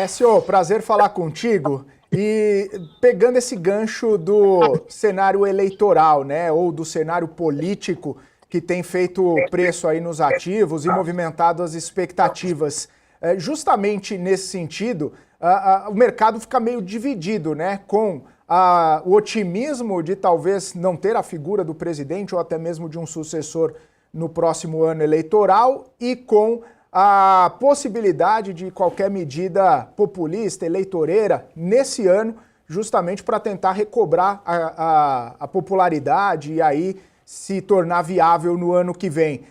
Senhor, prazer falar contigo. E pegando esse gancho do cenário eleitoral, né, ou do cenário político que tem feito preço aí nos ativos e movimentado as expectativas, justamente nesse sentido, o mercado fica meio dividido, né, com o otimismo de talvez não ter a figura do presidente ou até mesmo de um sucessor no próximo ano eleitoral e com a possibilidade de qualquer medida populista, eleitoreira, nesse ano, justamente para tentar recobrar a popularidade e aí se tornar viável no ano que vem.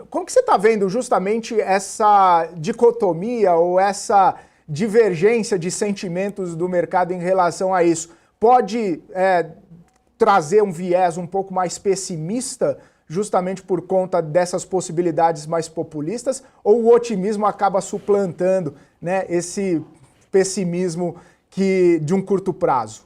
Como que você está vendo justamente essa dicotomia ou essa divergência de sentimentos do mercado em relação a isso? Pode trazer um viés um pouco mais pessimista justamente por conta dessas possibilidades mais populistas, ou o otimismo acaba suplantando, né, esse pessimismo de um curto prazo?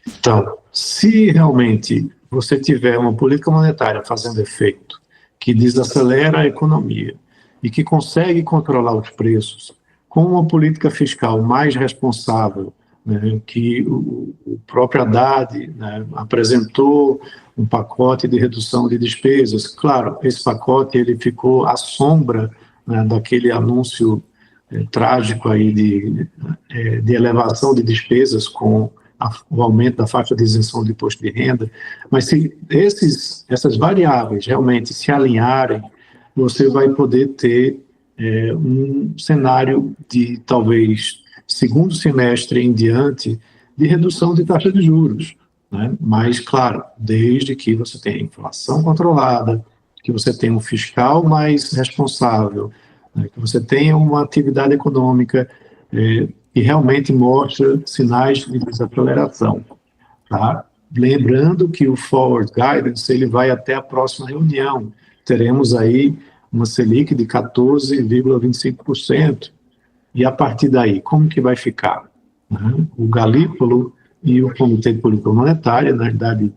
Então, se realmente você tiver uma política monetária fazendo efeito, que desacelera a economia e que consegue controlar os preços, com uma política fiscal mais responsável, né, que o próprio Haddad, né, apresentou um pacote de redução de despesas. Claro, esse pacote ele ficou à sombra, né, daquele anúncio trágico aí de elevação de despesas com o aumento da faixa de isenção do imposto de renda, mas se essas variáveis realmente se alinharem, você vai poder ter um cenário de talvez segundo semestre em diante de redução de taxa de juros, né? Mas, claro, desde que você tenha inflação controlada, que você tenha um fiscal mais responsável, né? Que você tenha uma atividade econômica que realmente mostra sinais de desaceleração. Tá? Lembrando que o Forward Guidance ele vai até a próxima reunião. Teremos aí uma Selic de 14,25%. E a partir daí, como que vai ficar? O Galípolo e o Comitê de Política Monetária, na verdade,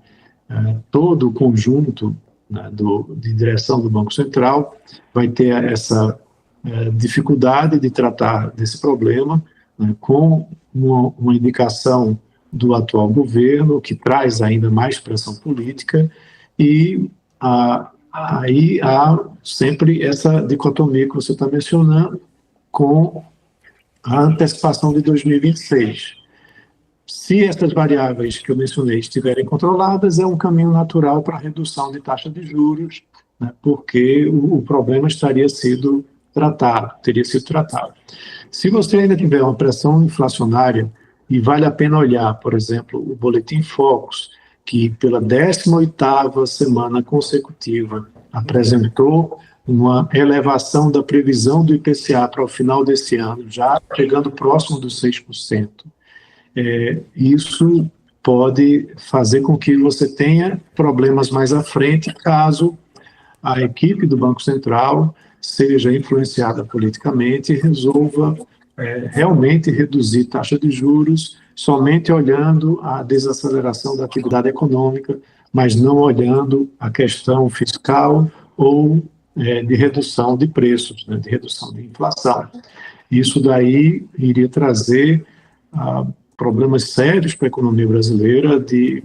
todo o conjunto, né, de direção do Banco Central vai ter essa dificuldade de tratar desse problema, né, com uma indicação do atual governo, que traz ainda mais pressão política, e aí há sempre essa dicotomia que você está mencionando com a antecipação de 2026. Se essas variáveis que eu mencionei estiverem controladas, é um caminho natural para a redução de taxa de juros, né, porque o problema teria sido tratado. Se você ainda tiver uma pressão inflacionária, e vale a pena olhar, por exemplo, o Boletim Focus, que pela 18ª semana consecutiva apresentou uma elevação da previsão do IPCA para o final desse ano, já chegando próximo dos 6%. Isso pode fazer com que você tenha problemas mais à frente, caso a equipe do Banco Central seja influenciada politicamente e resolva realmente reduzir taxa de juros somente olhando a desaceleração da atividade econômica, mas não olhando a questão fiscal ou de redução de preços, né, de redução de inflação. Isso daí iria trazer problemas sérios para a economia brasileira de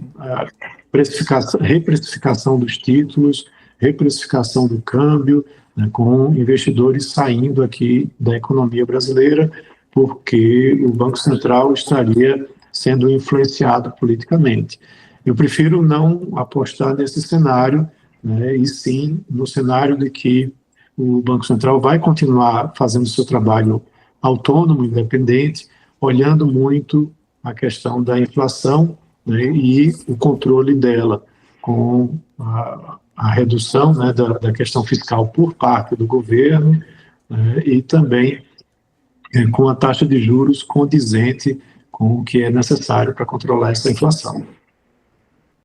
reprecificação dos títulos, reprecificação do câmbio, né, com investidores saindo aqui da economia brasileira, porque o Banco Central estaria sendo influenciado politicamente. Eu prefiro não apostar nesse cenário, né, e sim no cenário de que o Banco Central vai continuar fazendo seu trabalho autônomo, independente, olhando muito a questão da inflação, né, e o controle dela, com a redução, né, da questão fiscal por parte do governo, né, e também com a taxa de juros condizente com o que é necessário para controlar essa inflação.